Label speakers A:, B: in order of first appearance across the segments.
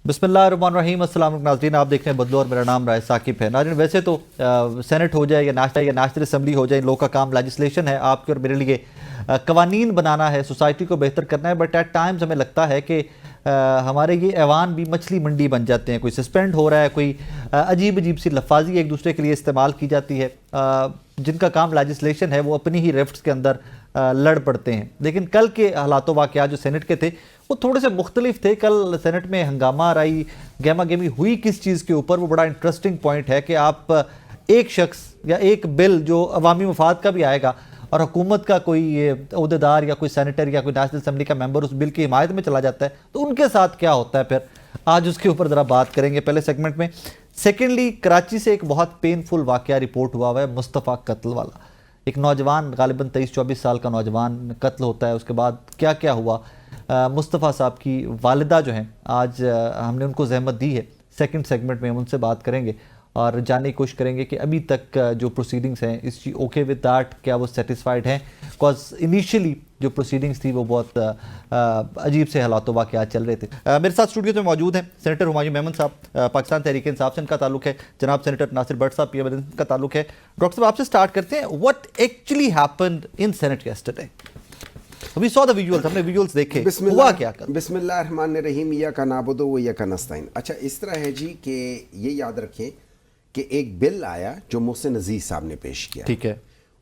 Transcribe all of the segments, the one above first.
A: बिस्मिल्लाहिर्रहमानिर्रहीम। अस्सलाम वालेकुम नाज़रीन, आप देख रहे हैं बदलो और मेरा नाम राय साकिब है। नाज़रीन, वैसे तो सेनेट हो जाए या नेशनल असेंबली हो जाए, इन लोगों का काम लेजिस्लेशन है, आपके और मेरे लिए कवानीन बनाना है, सोसाइटी को बेहतर करना है। बट एट टाइम्स हमें लगता है कि हमारे ये ऐवान भी मछली मंडी बन जाते हैं। कोई सस्पेंड हो रहा है, कोई अजीब अजीब सी लफाजी एक दूसरे के लिए इस्तेमाल की जाती है। जिनका काम लेजिस्लेशन है वो अपनी ही रिफ्ट्स के अंदर लड़ पड़ते हैं। लेकिन कल के हालात वाक़यात जो सेनेट के थे वो थोड़े से मुख्तलिफ थे। कल सेनेट में हंगामा रही, गहमा गहमी हुई किस चीज़ के ऊपर, वो बड़ा इंटरेस्टिंग पॉइंट है कि आप एक शख्स या एक बिल जो अवामी मफाद का भी आएगा और हुकूमत का कोई अहदेदार या कोई सेनेटर या कोई नेशनल असम्बली का मेंबर उस बिल की हिमायत में चला जाता है तो उनके साथ क्या होता है फिर, आज उसके ऊपर ज़रा बात करेंगे पहले सेगमेंट में। सेकेंडली, कराची से एक बहुत पेनफुल वाक़या रिपोर्ट हुआ है, मुस्तफ़ा कत्ल वाला। एक नौजवान, गालिबन 23-24 साल का नौजवान कत्ल होता है। उसके बाद क्या क्या हुआ, मुस्तफ़ा साहब की वालिदा जो हैं, आज हमने उनको ज़हमत दी है। सेकंड सेगमेंट में हम उनसे बात करेंगे और जानने की कोशिश करेंगे कि अभी तक जो प्रोसीडिंग्स हैं, इस ओके विद दैट, क्या वो सेटिस्फाइड हैं? बिकॉज इनिशियली जो प्रोसीडिंग्स थी वो बहुत अजीब से हालात वाक़यात चल रहे थे। मेरे साथ स्टूडियो में मौजूद हैं सेनेटर हुमायूं मेमन साहब, पाकिस्तान तहरीक इंसाफ से इनका ताल्लुक है। जनाब सेनेटर नासिर भट्ट साहब, पीएम का ताल्लुक है। डॉक्टर साहब, आपसे स्टार्ट करते हैं। What actually happened in senate yesterday? We saw the visuals, हमने विजुअल्स देखे, हुआ क्या कर?
B: बिस्मिल्लाहिर्रहमानिर्रहीम, इय्याका नअबुदु व इय्याका नस्तईन। अच्छा, इस तरह है जी कि ये याद रखें कि एक बिल आया जो मोहसिन अजीज साहब ने पेश किया।
A: ठीक है।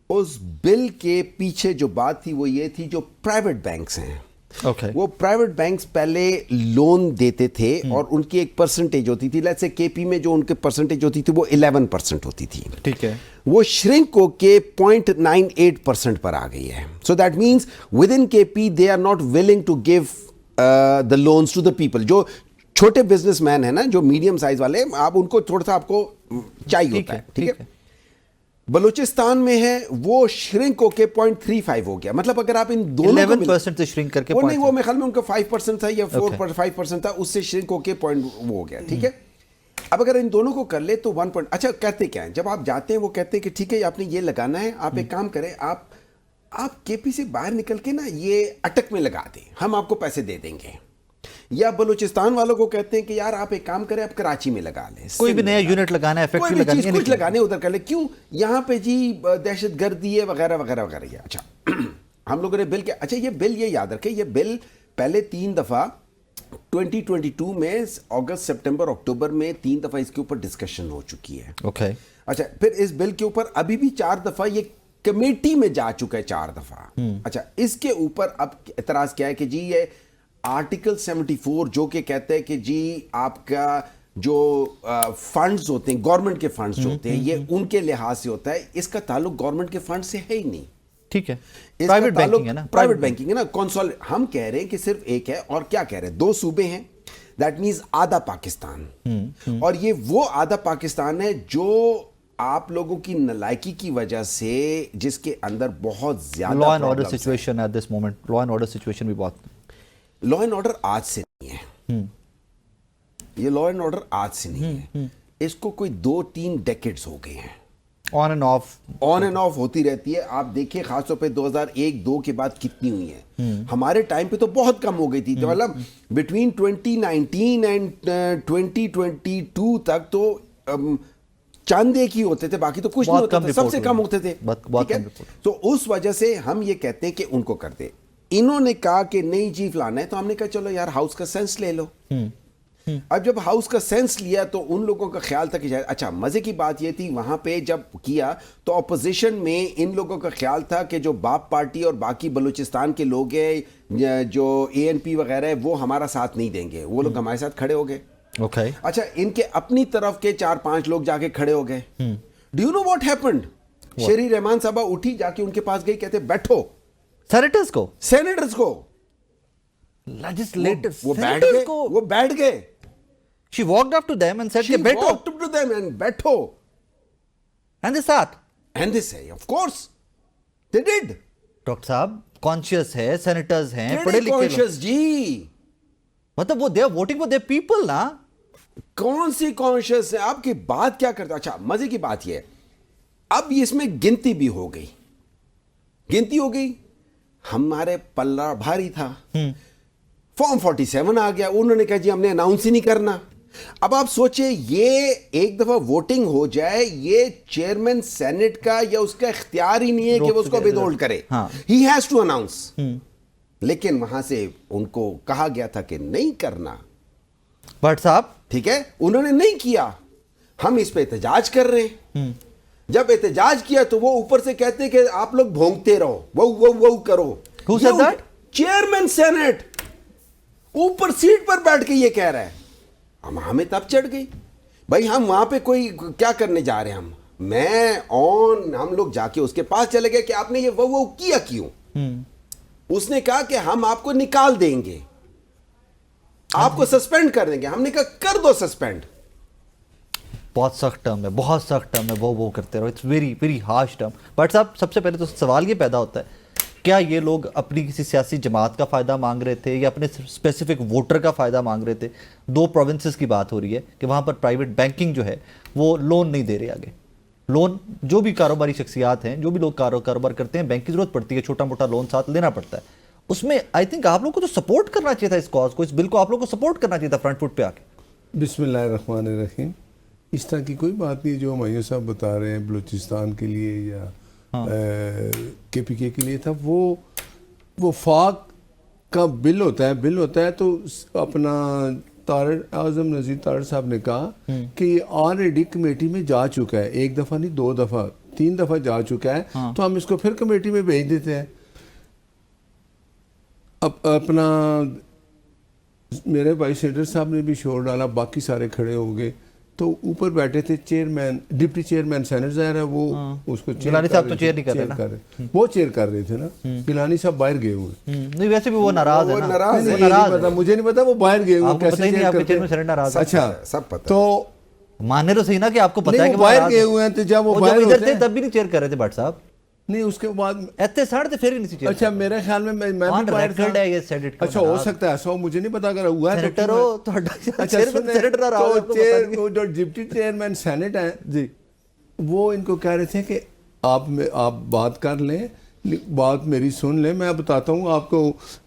B: उस बिल के पीछे जो बात थी वो ये थी, जो प्राइवेट बैंक्स हैं, वो प्राइवेट बैंक्स पहले लोन देते थे और उनकी एक परसेंटेज होती थी। लेट्स से केपी में जो उनकी परसेंटेज होती थी वो 11% होती थी।
A: ठीक है।
B: वो श्रिंक होके 0.98% पर आ गई है। So that means within KP they are not willing to give the loans to the people. जो छोटे बिजनेसमैन है ना, जो मीडियम साइज वाले, आप उनको थोड़ा सा आपको चाहिए होता है। ठीक है। बलूचिस्तान में है वो श्रिंक होके 0.35 हो गया। मतलब अगर आप इन दोनों
A: 11% से श्रिंक करके,
B: वो नहीं, वो मेरे ख्याल में उनका 5% था या 4.5% था, उससे श्रिंक होके वो हो गया। ठीक है। अब अगर इन दोनों को कर ले तो 1 पॉइंट। अच्छा, कहते क्या है, जब आप जाते हैं वो कहते हैं कि ठीक है आपने ये लगाना है, आप एक काम करें, आप केपी से बाहर निकल के ना ये अटक में लगा दें, हम आपको पैसे दे देंगे। या बलूचिस्तान वालों को कहते हैं कि यार आप एक काम करें, आप कराची में लगा लें,
A: कोई भी नया यूनिट लगाना है, फैक्ट्री लगानी है,
B: कुछ लगाने उधर कर ले। क्यों यहाँ पे जी दहशत गर्दी है वगैरह वगैरह वगैरह। अच्छा, हम लोगों ने बिल के, अच्छा ये बिल ये याद रखें, ये बिल पहले 3 दफा 2022 में अगस्त, सितंबर, अक्टूबर में 3 दफा इसके ऊपर डिस्कशन हो चुकी है।
A: ओके।
B: अच्छा, फिर इस बिल के ऊपर अभी भी 4 दफा ये कमेटी में जा चुका है, 4 दफा। अच्छा, इसके ऊपर अब एतराज क्या है कि जी ये आर्टिकल 74 जो कि कहते हैं कि जी आपका जो फंड्स होते हैं, गवर्नमेंट के फंड्स जो होते हैं, ये उनके लिहाज से होता है। इसका ताल्लुक गवर्नमेंट के फंड से है ही नहीं।
A: ठीक है, प्राइवेट बैंकिंग है ना,
B: प्राइवेट बैंकिंग है ना। हम कह रहे हैं कि सिर्फ एक है, और क्या कह रहे हैं, 2 सूबे हैं, दैट मीन्स आधा पाकिस्तान। और ये वो आधा पाकिस्तान है जो आप लोगों की नलायकी की वजह से, जिसके अंदर बहुत ज्यादा
A: law and order situation at this moment, law and order situation भी बहुत,
B: लॉ एंड ऑर्डर आज से नहीं है। ये लॉ एंड ऑर्डर आज से नहीं है, इसको कोई 2-3 डेकेड्स हो गए हैं।
A: ऑन एंड ऑफ होती रहती है। आप देखिए खासतौर पे 2001-2 के बाद कितनी हुई है। हमारे टाइम पे तो बहुत कम हो गई थी। तो मतलब बिटवीन 2019 एंड 2022 तक तो चंद एक ही होते थे, बाकी तो कुछ नहीं होता था, सबसे कम होते थे। ठीक है। तो उस वजह से हम ये कहते हैं कि उनको कर दे। इन्होंने कहा कि नहीं चीफ लाना है, तो हमने कहा चलो यार हाउस का सेंस ले लो। अब जब हाउस का सेंस लिया तो उन लोगों का ख्याल था कि शायद, अच्छा मजे की बात ये थी वहां पे जब किया तो अपोजिशन में इन लोगों का ख्याल था कि जो बाप पार्टी और बाकी बलूचिस्तान के लोग हैं, जो ANP वगैरह है, वो हमारा साथ नहीं देंगे। वो लोग हमारे साथ खड़े हो गए। ओके।
B: अच्छा, इनके अपनी तरफ के 4-5 लोग जाके खड़े हो गए। Do you know what happened? शेरी रहमान साहबा उठी, जाके उनके पास गई, कहते बैठो।
A: सेनेटर्स को
B: लेजिस्लेटर्स वो बैठ गए।
A: She walked up to them and said, "Beto."
B: Walked up to them and beto.
A: And they sat.
B: And they say, of course, they did.
A: Doctor साहब कॉन्शियस है, सेनेटर्स हैं, पढ़े लिखे
B: कॉन्शियस जी,
A: मतलब वो they are voting for their people ना।
B: कौन सी कॉन्शियस है? आपकी बात क्या करता? अच्छा, मजे की बात ये है, अब इसमें गिनती भी हो गई, हमारे पल्ला भारी था। फॉर्म 47 आ गया, उन्होंने कहा जी हमने अनाउंस ही नहीं करना। अब आप सोचिए, ये एक दफा वोटिंग हो जाए, ये चेयरमैन सेनेट का या उसका इख्तियार ही नहीं है कि वो उसको विदहोल्ड करे, ही हैज टू अनाउंस। लेकिन वहां से उनको कहा गया था कि नहीं करना,
A: बट साहब
B: ठीक है, उन्होंने नहीं किया। हम इस पे एहतजाज कर रहे हैं। जब एहतजाज किया तो वो ऊपर से कहते हैं कि आप लोग भोंकते रहो, वो करो।
A: Who said that?
B: Chairman senate ऊपर सीट पर बैठ के ये कह रहा है। हमें तब चढ़ गई, भाई हम वहां पे कोई क्या करने जा रहे हैं। हम लोग जाके उसके पास चले गए कि आपने ये वो किया क्यों। उसने कहा कि हम आपको निकाल देंगे, आपको सस्पेंड कर देंगे। हमने कहा कर दो सस्पेंड।
A: बहुत सख्त टर्म है, बहुत सख्त टर्म है, वो करते रहो, it's very very harsh term. But साहब सबसे पहले तो सवाल ये पैदा होता है, क्या ये लोग अपनी किसी सियासी जमात का फ़ायदा मांग रहे थे या अपने स्पेसिफिक वोटर का फ़ायदा मांग रहे थे? 2 प्रोविंसेस की बात हो रही है कि वहाँ पर प्राइवेट बैंकिंग जो है वो लोन नहीं दे रहे आगे। लोन जो भी कारोबारी शख्सियात हैं, जो भी लोग कारोबार करते हैं, बैंक की ज़रूरत पड़ती है, छोटा मोटा लोन साथ लेना पड़ता है। उसमें आई थिंक आप लोग को तो सपोर्ट करना चाहिए था इस कॉज को, इस बिल को आप लोग को सपोर्ट करना चाहिए था फ्रंट फुट पे आके।
C: बिस्मिल्लाहिर्रहमानिर्रहीम। इस तरह की कोई बात नहीं जो मायूस साहब बता रहे हैं बलूचिस्तान के लिए या KPK के लिए था। वो फाक का बिल होता है तो अपना तारड़ आज़म नज़ीर तारड़ साहब ने कहा कि ये ऑलरेडी कमेटी में जा चुका है, 1 दफ़ा नहीं 2 दफ़ा 3 दफ़ा जा चुका है, तो हम इसको फिर कमेटी में भेज देते हैं। अब अपना मेरे भाई सेनेटर साहब ने भी शोर डाला, बाकी सारे खड़े हो गए, तो ऊपर बैठे थे चेयरमैन, डिप्टी चेयरमैन सेनेट ज़ाहिर है वो उसको
A: गिलानी साहब तो चेयर नहीं कर रहे ना,
C: वो चेयर कर रहे थे ना, गिलानी साहब बाहर गए हुए।
A: नहीं वैसे भी वो नाराज है ना,
B: नाराज है।
C: मुझे नहीं पता वो बाहर गए हुए, कैसे चेयर करते हैं। अच्छा
B: सब पता,
C: तो
A: माने तो सही ना कि आपको पता है कि
C: बाहर गए हुए हैं, तो जब वो बाहर
A: इधर थे तब भी नहीं चेयर कर रहे थे भट्ट साहब।
C: नहीं उसके बाद
A: इतने साढ़े थे फिर भी नहीं चेयर।
C: अच्छा मेरे ख्याल में मैं भी बाहर था।
A: है ये सेनेट का।
C: अच्छा हो सकता है, ऐसा मुझे नहीं पता अगर हुआ है
A: सेनेटर हो तो सेनेटर रहा हो,
C: तो जो डिप्टी चेयरमैन सेनेट है
A: जी,
C: वो इनको कह रहे थे कि आप बात कर लें, बात मेरी सुन लें। मैं बताता हूँ आपको,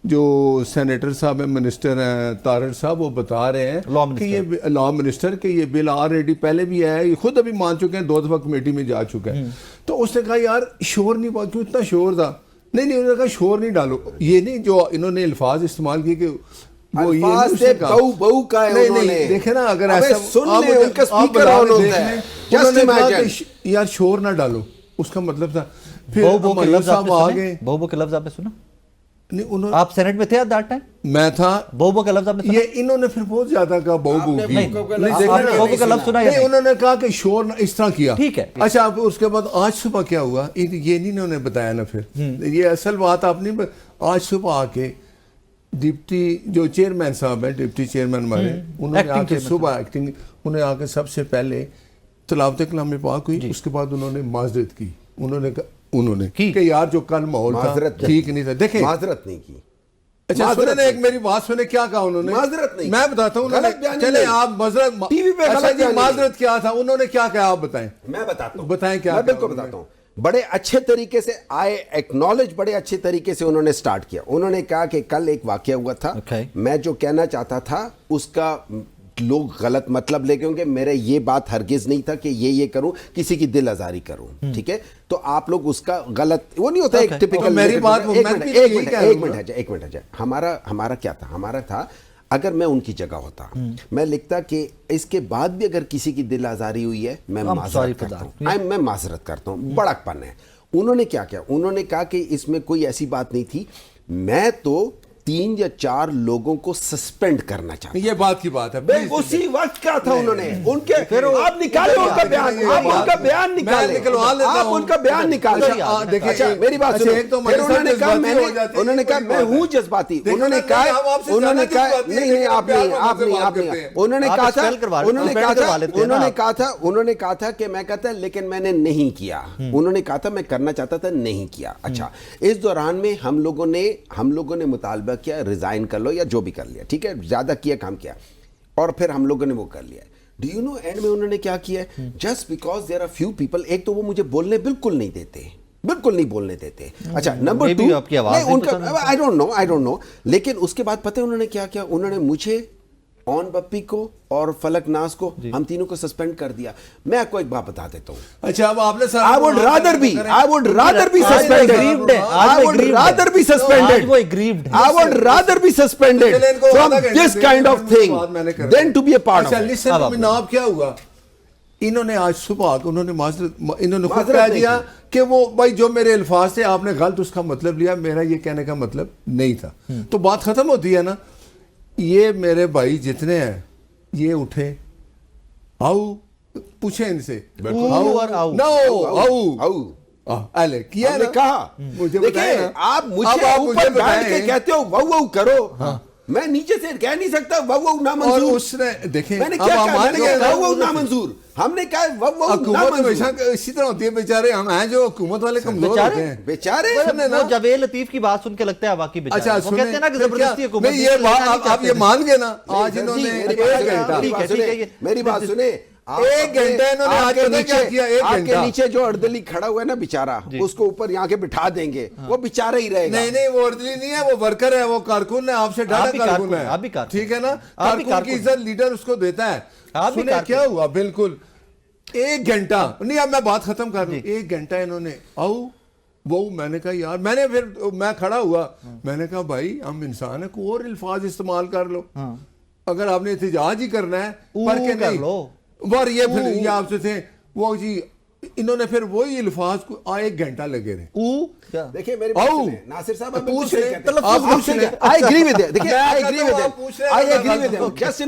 C: जो सेनेटर साहब हैं, मिनिस्टर हैं तारड़ साहब, वो बता रहे हैं कि ये लॉ मिनिस्टर कि ये बिल ऑलरेडी पहले भी है, ये खुद अभी मान चुके हैं, 2 दफ़ा कमेटी में जा चुका है। तो उसने कहा यार शोर नहीं, क्यों इतना शोर था? नहीं उन्होंने कहा शोर नहीं डालो। ये नहीं जो इन्होंने अल्फाज इस्तेमाल किए कि वो ये
B: बहू का है,
C: नहीं देखे ना, अगर ऐसा
B: सुन ले उनका स्पीकर ऑन होता है,
C: उन्होंने कहा कि यार शोर ना डालो, उसका मतलब था। फिर
A: बहु के लफ्ज़ आपने सुना?
C: नहीं
A: आप सेनेट में थे दैट टाइम?
C: मैं था।
A: बहु का लफ्ज़ आपने सुना?
C: ये इन्होंने फिर बहुत ज्यादा कहा बहु का
A: लफ्ज़ सुना है।
C: उन्होंने कहा कि शोर इस तरह किया,
A: ठीक है।
C: अच्छा अब उसके बाद आज सुबह क्या हुआ ये नहीं इन्होंने बताया ना, फिर ये असल बात आपने आज सुबह आके डिप्टी जो चेयरमैन साहब है, डिप्टी चेयरमैन हमारे, उन्होंने आके सुबह एक्टिंग, उन्होंने आके सबसे पहले तिलावत कलाम पाक हुई, उसके बाद उन्होंने माजरत की। उन्होंने कि यार जो कल माहौल था ठीक नहीं था। देखें
B: माजरत नहीं की।
C: अच्छा सुने, एक मेरी बात सुने, क्या कहा उन्होंने?
B: माजरत नहीं,
C: मैं बताता हूँ। चले आप माजरत
B: टीवी पे
C: माजरत क्या था, उन्होंने क्या कहा आप बताएं।
B: मैं बताता हूँ,
C: बताएं क्या।
B: मैं बिल्कुल बताता हूँ। बड़े अच्छे तरीके से आई एक्नॉलेज, बड़े अच्छे तरीके से उन्होंने स्टार्ट किया। उन्होंने कहा कि कल एक वाकया हुआ था, मैं जो कहना चाहता था उसका लोग गलत मतलब ले गए, मेरा ये बात हरगिज नहीं था कि ये करूं, किसी की दिल आजारी करूं, ठीक है? तो आप लोग उसका गलत, वो नहीं होता एक टिपिकल मेरी बात। एक मिनट आ जाए। हमारा क्या था? हमारा था अगर मैं उनकी जगह होता, मैं लिखता कि इसके बाद भी अगर किसी की दिल आजारी हुई है, मैं माजरत करता हूं, मैं माजरत करता हूं, बड़कपन है। उन्होंने क्या किया? उन्होंने कहा कि इसमें कोई ऐसी बात नहीं थी, मैं तो 3 या 4 लोगों को सस्पेंड करना चाहते।
C: ये बात की बात है,
B: उसी वक्त क्या था उन्होंने उनके, आप निकाले उनका बयान, आप उनका बयान निकाले, आप उनका बयान निकाले। अच्छा मेरी बात सुनो, फिर उन्होंने कहा मैं हूं जज्बाती, उन्होंने कहा नहीं आप नहीं, उन्होंने कहा था कि मैं कहता लेकिन मैंने नहीं किया, उन्होंने कहा था मैं करना चाहता था, नहीं किया। अच्छा इस दौरान में हम लोगों ने मुतालबा किया रिजाइन कर लो या जो भी कर लिया, ठीक है, ज्यादा किया काम किया, और फिर हम लोगों ने वो कर लिया। डू यू नो एंड में उन्होंने क्या किया? Just because there are few people, एक तो वो मुझे बोलने बिल्कुल नहीं देते, बिल्कुल नहीं बोलने देते. अच्छा, नंबर 2,
A: आपकी आवाज नहीं
B: उनका
A: पसंद है?
B: आई डोंट नो, लेकिन उसके बाद पता है उन्होंने क्या किया? उन्होंने मुझे, ऑन बप्पी को और फलक नाज को, हम तीनों को सस्पेंड कर दिया. मैं आपको एक बात बता देता हूँ.
C: अच्छा, अब आपने
B: I would rather be suspended.
A: aggrieved है. आज
B: I
A: वो
B: would
A: aggrieved
B: rather
A: है.
B: be suspended.
A: आज वो aggrieved है.
B: I would rather be suspended
C: चलिए, इनको
B: from
C: आधा घंटा
B: this
C: दे,
B: kind of
C: मैंने
B: thing
C: मैंने कर
B: than to be a part
C: अच्छा,
B: of it.
C: listen
A: अब
C: to
A: आप
C: me, नाम क्या हुआ? इन्होंने आज सुबह आकर उन्होंने इन्होंने खुद
B: माजरत
C: कह
B: नहीं
C: दिया
B: की.
C: कि वो भाई जो मेरे अल्फाज थे आपने गलत उसका मतलब लिया, मेरा ये कहने का मतलब नहीं था. तो बात खत्म होती है ना. ये मेरे भाई जितने हैं ये उठे, आओ पूछे इनसे,
A: आओ और आओ.
B: आओ.
C: अले किया
B: हमने
C: ना?
B: कहा,
C: मुझे
B: देखिए,
C: बताएं ना.
B: आप
C: अब
B: मुझे
C: आप
B: ऊपर
C: मुझे
B: बैठ के
C: बताएं.
B: कहते हो वाऊ करो, मैं नीचे से कह नहीं सकता वाऊ ना
C: और
B: मंजूर.
C: उसने देखें,
B: मैंने
C: अब
B: क्या
C: आप
B: कहा?
C: मान
B: मैंने
C: गए
B: कहा
C: ना?
B: वाऊ ना मंजूर. हमने कहा वाऊ ना
C: हुकूमत हमेशा
B: मंजूर.
C: इसी तरह होती है. बेचारे हम हैं जो हुकूमत वाले कमजोर
A: बेचारे?
C: होते हैं.
B: बेचारे.
C: सुनने ना.
A: वो जावेद लतीफ की बात सुन के लगता है वाकई बेचारे.
C: अच्छा,
A: वो कहते हैं ना कि जबरदस्ती हुकूमत
C: नहीं, ये बात आप ये मान गए ना. आज
B: नहीं,
C: इन्होंने
B: मेरी
C: एक
B: बात
C: घंटा,
A: ठीक है, ठीक है, ये-
B: मेरी बात सुने.
C: एक घंटा इन्होंने आज
B: आपके
C: पता क्या किया? एक
B: आपके
C: घंटा.
B: नीचे जो अर्दली खड़ा हुआ है ना बेचारा, उसको ऊपर यहाँ के बिठा देंगे, वो बेचारा ही रहेगा.
C: नहीं नहीं, वो अर्दली नहीं है, वो वर्कर है, वो कारकुन है, आपसे
A: आप
C: डाटा
A: भी
C: कारकुन
A: कारकुन
C: है.
A: हैं, आप भी कारकुन.
C: ठीक है ना.
A: आप भी
C: कारकुन की
A: कारकुन.
C: इज्जत लीडर उसको देता है.
A: आप भी
C: सुने
A: कारकुन.
C: क्या हुआ? बिल्कुल एक घंटा नहीं. अब मैं बात खत्म कर दूं. एक घंटा इन्होंने आओ वो, मैंने कहा यार, मैं खड़ा हुआ, मैंने कहा भाई हम इंसान है, कोई और अल्फाज इस्तेमाल कर लो. अगर आपने एहतजाज ही करना है पर के
A: कर
C: नहीं
A: लो.
C: और ये फिर ये आपसे थे वो जी, इन्होंने फिर वही अल्फाज को एक घंटा लगे रहे.
B: देखिए मेरी
C: आओ.
B: बात सुने, नासिर साहब, आप
C: पूछ
B: बिल्कुल
C: रहे
B: सही
C: हैं.
B: कहते हैं.
C: आप पूछ
B: सही
C: रहे हैं.
B: कहते हैं. I agree with it. देखिए,
C: मैं
B: I
C: कहता
B: agree
C: हूं,
B: with
C: आप
B: it.
C: पूछ रहे
B: I
C: हैं,
B: agree with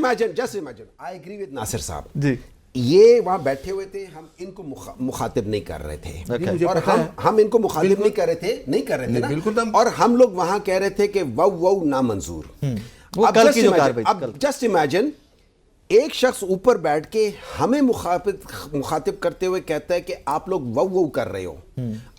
C: मैं
B: it. Just imagine. I agree with Nasir साहब.
A: जी.
B: ये वहां बैठे हुए थे, हम इनको मुखातिब नहीं कर रहे थे.
A: Okay.
C: मुझे
B: और
C: पता है.
B: हम इनको मुखातिब नहीं कर रहे थे, नहीं कर रहे थे
C: नहीं,
B: ना.
C: बिल्कुल हम-
B: और हम लोग वहां कह रहे थे कि वाऊ नामंजूर.
A: वो
B: अब
A: कल
B: just
A: की जो
B: imagine,
A: कार्रवाई थी,
B: अब
A: कल.
B: जस्ट इमेजिन एक शख्स ऊपर बैठ के हमें मुखातिब करते हुए कहता है कि आप लोग वाऊ कर रहे हो.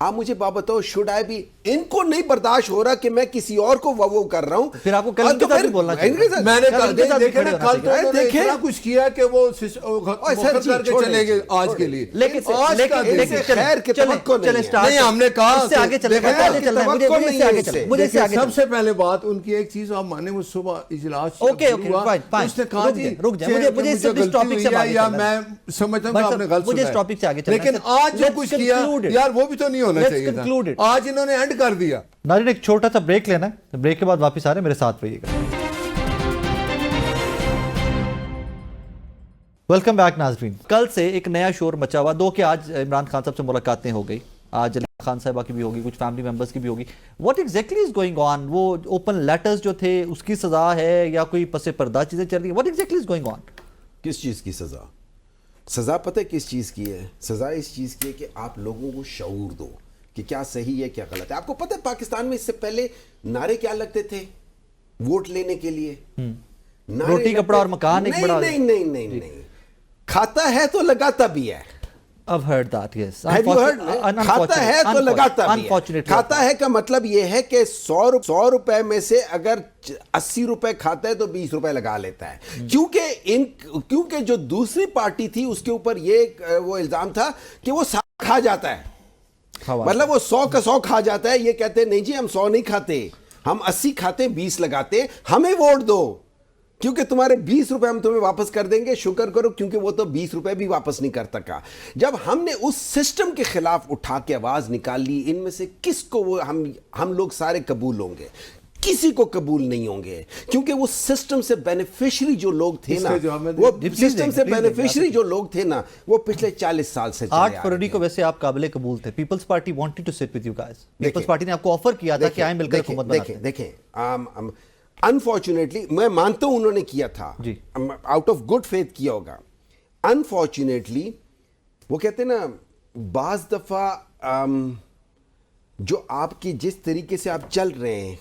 B: आप मुझे बात बताओ, शुड आई बी, इनको नहीं बर्दाश्त हो रहा कि मैं किसी और को वाऊ कर रहा हूं.
A: फिर आपको कल के साथ भी बोलना चाहिए.
C: मैंने
A: कल
C: कहा
A: उनके साथ भी
C: देखे
A: खड़े
C: ना,
A: होना
C: कल तो
A: चाहिए.
C: उन्होंने
B: देखे?
C: इतना कुछ किया कि वो
B: सर
C: मुखर
B: जी,
C: करके
B: छोड़
C: चले गए
B: दीजिए,
C: आज
B: छोड़
C: के लिए.
A: लेकिन
C: आज का दिन
A: लेकिन
C: से
B: खैर के तवक्को नहीं है.
A: स्टार्ट
C: नहीं, हमने कहा
A: इससे
C: कि
A: आगे चलना
C: देखिए,
A: है, चलना है, मुझे
B: तवक्को
A: इससे
B: नहीं
A: आगे
B: है
A: चलना है,
B: इससे.
A: मुझे इससे
C: देखिए,
A: आगे चलना
C: सबसे पहले बात उनकी एक चीज आप माने, वो सुबह इजलास
A: ओके,
C: शुरू हुआ,
A: फाइन.
C: उसने कहा
A: रुक
C: जी
A: जाए, रुक जाए.
C: कि
A: मुझे इस
C: गलती
A: टॉपिक से
C: हुई है
A: आगे
C: या
A: चलना है.
C: मैं समझता हूं
A: भाई
C: कि
A: साहब,
C: आपने गलत
A: मुझे
C: सुना
A: इस
C: है.
A: टॉपिक से आगे चलना है.
C: लेकिन आज जो
A: Let's
C: कुछ किया
A: conclude it.
C: यार, वो भी तो नहीं होना
A: Let's
C: चाहिए
A: conclude
C: था.
A: it.
C: आज इन्होंने एंड कर दिया.
A: नाज़रीन, एक छोटा सा ब्रेक लेना है. ब्रेक के बाद वापस आ रहे हैं, मेरे साथ रहिएगा. वेलकम बैक नाज़रीन. कल से एक नया शोर मचा हुआ. दो के आज इमरान खान साहब से मुलाकातें हो गई, आज अली खान साहिबा की भी होगी, कुछ फैमिली मेंबर्स की भी होगी. What exactly is going on? वो ओपन लेटर्स जो थे उसकी सजा है या कोई पसे पर्दा चीजें चल रही है? What exactly is going on?
B: किस चीज़ की सज़ा? सज़ा पता है किस चीज़ की है? सज़ा इस चीज़ की है कि आप लोगों को शऊर दो कि क्या सही है क्या गलत है. आपको पता है पाकिस्तान में इससे पहले नारे क्या लगते थे वोट लेने के लिए? नारे
A: रोटी,
B: लगते-
A: कपड़ा और मकान एक
B: नहीं,
A: बड़ा-
B: नहीं. खाता है तो लगाता भी है.
A: I've heard that, yes.
B: Have you heard? खाता है तो लगाता भी है.
A: Unfortunately.
B: खाता है का मतलब ये है कि 100 रुपए में से अगर 80 रुपए खाता है तो 20 रुपए लगा लेता है. क्योंकि जो दूसरी पार्टी थी उसके ऊपर ये वो इल्जाम था कि वो खा जाता है. मतलब वो 100 का 100 खा जाता है. ये कहते हैं नहीं जी हम 100 नहीं खाते, हम 80 खाते, 20 लगाते, हमें वोट दो क्योंकि तुम्हारे 20 रुपए हम तुम्हें वापस कर देंगे. शुक्र करो क्योंकि वो तो 20 रुपए भी वापस नहीं कर सका. जब हमने उस सिस्टम के खिलाफ उठा के आवाज निकाल ली, इनमें से किसको वो हम लोग सारे कबूल होंगे? किसी को कबूल नहीं होंगे क्योंकि वो सिस्टम से बेनिफिशियरी जो लोग थे ना, वो सिस्टम से बेनिफिशियरी जो लोग थे ना, वो पिछले 40 साल से
A: 8 फरवरी को वैसे आप काबिल कबूल थे. Peoples Party wanted to sit with you guys. Peoples Party ने आपको ऑफर किया था कि आए मिलकर हुकूमत बनाते हैं.
B: देखें अनफॉर्चुनेटली मैं मानता हूं उन्होंने किया था, आउट ऑफ गुड फेथ किया होगा. अनफॉर्चुनेटली वो कहते हैं ना, बाज दफा जो आपकी जिस तरीके से आप चल रहे हैं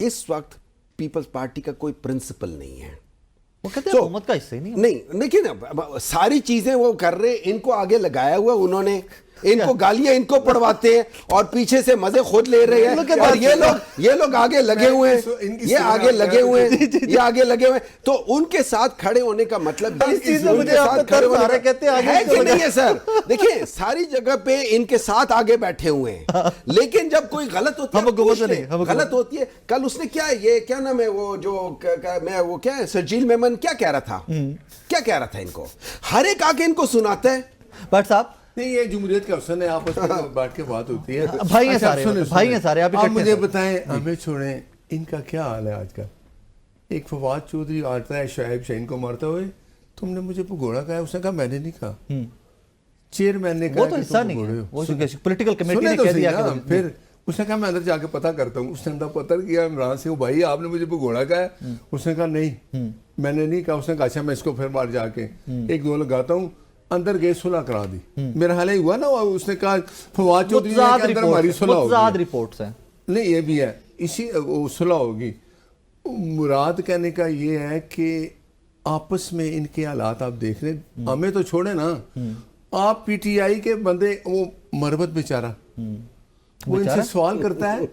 B: इस वक्त, पीपल्स पार्टी का कोई प्रिंसिपल नहीं है.
A: वो कहते हैं हुकूमत का हिस्सा ही नहीं है.
B: नहीं, देखिए ना, सारी चीजें वो कर रहे, इनको आगे लगाया हुआ उन्होंने. इनको गालियां इनको पढ़वाते हैं और पीछे से मजे खुद ले रहे हैं, और ये लोग आगे लगे हुए हैं, ये आगे लगे हुए हैं, ये आगे लगे हुए हैं। तो उनके साथ खड़े होने का मतलब है कि नहीं है सर? देखिए सारी जगह पे इनके साथ आगे बैठे हुए हैं, लेकिन जब कोई गलत होती है, गलत होती है। कल उसने क्या, ये क्या नाम है वो जो मैं वो क्या है सरजील मेमन क्या कह रहा था, क्या कह रहा था, इनको हर एक आके इनको सुनाता है।
A: बट साहब
C: नहीं, ये जमहूरियत का अफसर है, आपस में बैठ के बात होती है।
A: भाई हैं सारे, भाई हैं सारे।
C: आप मुझे बताएं, हमें छोड़ें, इनका क्या हाल है आजकल? एक फवाद चौधरी आता है शाहिब शाहीन को मारता हुए, तुमने मुझे भगोड़ा कहा, उसने कहा मैंने नहीं कहा, चेयरमैन ने कहा
A: वो तो हिस्सा नहीं है, वो पॉलिटिकल कमेटी ने कह दिया।
C: फिर उसने कहा मैं अंदर जाके पता करता हूँ। उसने अंदर पता किया, इमरान सिंह भाई आपने मुझे भगोड़ा कहा, उसने कहा नहीं मैंने नहीं कहा। उसने कहा अच्छा मैं इसको फिर बाहर जाके एक दो लगाता हूँ। अंदर गए, सुलह करा दी। मेरा हाल ही हुआ ना, उसने कहा फवाद चौधरी के अंदर हमारी सुलह होगी,
A: रिपोर्ट्स हैं।
C: नहीं ये भी है, इसी सुलह होगी। मुराद कहने का ये है कि आपस में इनके हालात आप देख रहे, हमें तो छोड़े ना, आप पीटीआई के बंदे, वो मरबत बेचारा, वो इनसे सवाल करता है